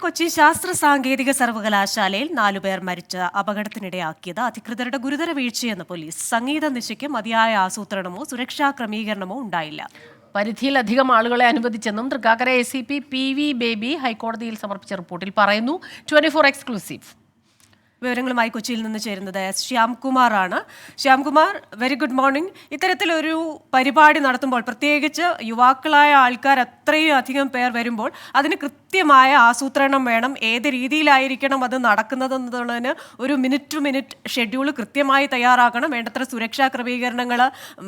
കൊച്ചി ശാസ്ത്ര സാങ്കേതിക സർവകലാശാലയിൽ 4 പേർ മരിച്ച അപകടത്തിനിടയാക്കിയത് അധികൃതരുടെ ഗുരുതര വീഴ്ചയെന്ന് പോലീസ്. സംഗീത നിശയ്ക്ക് മതിയായ ആസൂത്രണമോ സുരക്ഷാ ക്രമീകരണമോ ഉണ്ടായില്ല. പരിധിയിലധികം ആളുകളെ അനുവദിച്ചെന്നും തൃക്കാക്കര ACP PV ബേബി ഹൈക്കോടതിയിൽ സമർപ്പിച്ച റിപ്പോർട്ടിൽ പറയുന്നു. 24 എക്സ്ക്ലൂസീവ് വിവരങ്ങളുമായി കൊച്ചിയിൽ നിന്ന് ചേരുന്നത് ശ്യാംകുമാർ ആണ്. Shyamkumar, very good morning. ഇത്തരത്തിലൊരു പരിപാടി നടത്തുമ്പോൾ, പ്രത്യേകിച്ച് യുവാക്കളായ ആൾക്കാർ അത്രയും അധികം പേർ വരുമ്പോൾ അതിന് കൃത്യമായ ആസൂത്രണം വേണം. ഏത് രീതിയിലായിരിക്കണം അത് നടക്കുന്നതെന്നുള്ളതിന് ഒരു മിനിറ്റ് ടു മിനിറ്റ് ഷെഡ്യൂൾ കൃത്യമായി തയ്യാറാക്കണം. വേണ്ടത്ര സുരക്ഷാ ക്രമീകരണങ്ങൾ,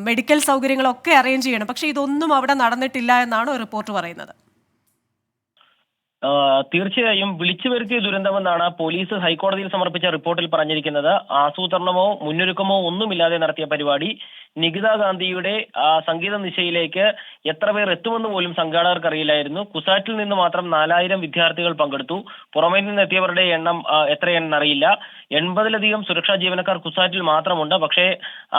മെഡിക്കൽ സൗകര്യങ്ങളൊക്കെ അറേഞ്ച് ചെയ്യണം. പക്ഷേ ഇതൊന്നും അവിടെ നടന്നിട്ടില്ല എന്നാണ് റിപ്പോർട്ട് പറയുന്നത്. തീർച്ചയായും വിളിച്ചു വരുത്തിയ ദുരന്തമെന്നാണ് പോലീസ് ഹൈക്കോടതിയിൽ സമർപ്പിച്ച റിപ്പോർട്ടിൽ പറഞ്ഞിരിക്കുന്നത്. ആസൂത്രണമോ മുന്നൊരുക്കമോ ഒന്നുമില്ലാതെ നടത്തിയ പരിപാടി. നികിത ഗാന്ധിയുടെ സംഗീത നിശയിലേക്ക് എത്ര പേർ എത്തുമെന്ന് പോലും സംഘാടകർക്ക് അറിയില്ലായിരുന്നു. കുസാറ്റിൽ നിന്ന് മാത്രം 4000 വിദ്യാർത്ഥികൾ പങ്കെടുത്തു. പുറമേ നിന്നെത്തിയവരുടെ എണ്ണം എത്രയെന്നറിയില്ല. 80-ലധികം സുരക്ഷാ ജീവനക്കാർ കുസാറ്റിൽ മാത്രമുണ്ട്. പക്ഷേ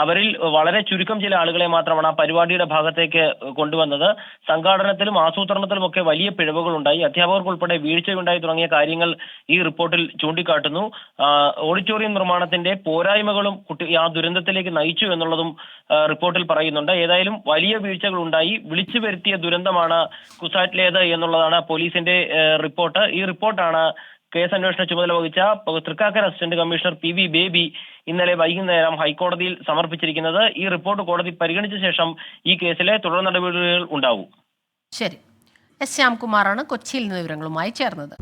അവരിൽ വളരെ ചുരുക്കം ചില ആളുകളെ മാത്രമാണ് ആ പരിപാടിയുടെ ഭാഗത്തേക്ക് കൊണ്ടുവന്നത്. സംഘാടനത്തിലും ആസൂത്രണത്തിലും ഒക്കെ വലിയ പിഴവുകൾ ഉണ്ടായി. അധ്യാപകർക്ക് ഉൾപ്പെടെ വീഴ്ചയുണ്ടായി തുടങ്ങിയ കാര്യങ്ങൾ ഈ റിപ്പോർട്ടിൽ ചൂണ്ടിക്കാട്ടുന്നു. ഓഡിറ്റോറിയം നിർമ്മാണത്തിന്റെ പോരായ്മകളും ആ ദുരന്തത്തിലേക്ക് നയിച്ചു എന്നുള്ളതും റിപ്പോർട്ടിൽ പറയുന്നുണ്ട്. ഏതായാലും വലിയ വീഴ്ചകൾ ഉണ്ടായി. വിളിച്ചു വരുത്തിയ ദുരന്തമാണ് കുസാറ്റിലേത് എന്നുള്ളതാണ് പോലീസിന്റെ റിപ്പോർട്ട്. ഈ റിപ്പോർട്ടാണ് കേസ് അന്വേഷണ ചുമതല വഹിച്ച Thrikkakara assistant commissioner PV baby ഇന്നലെ വൈകുന്നേരം ഹൈക്കോടതിയിൽ സമർപ്പിച്ചിരിക്കുന്നത്. ഈ റിപ്പോർട്ട് കോടതി പരിഗണിച്ച ശേഷം ഈ കേസിലെ തുടർ നടപടികൾ ഉണ്ടാവും. ശരി, ശ്യാംകുമാറാണ് കൊച്ചിയിൽ നിന്ന് വിവരങ്ങളുമായി ചേർന്നത്.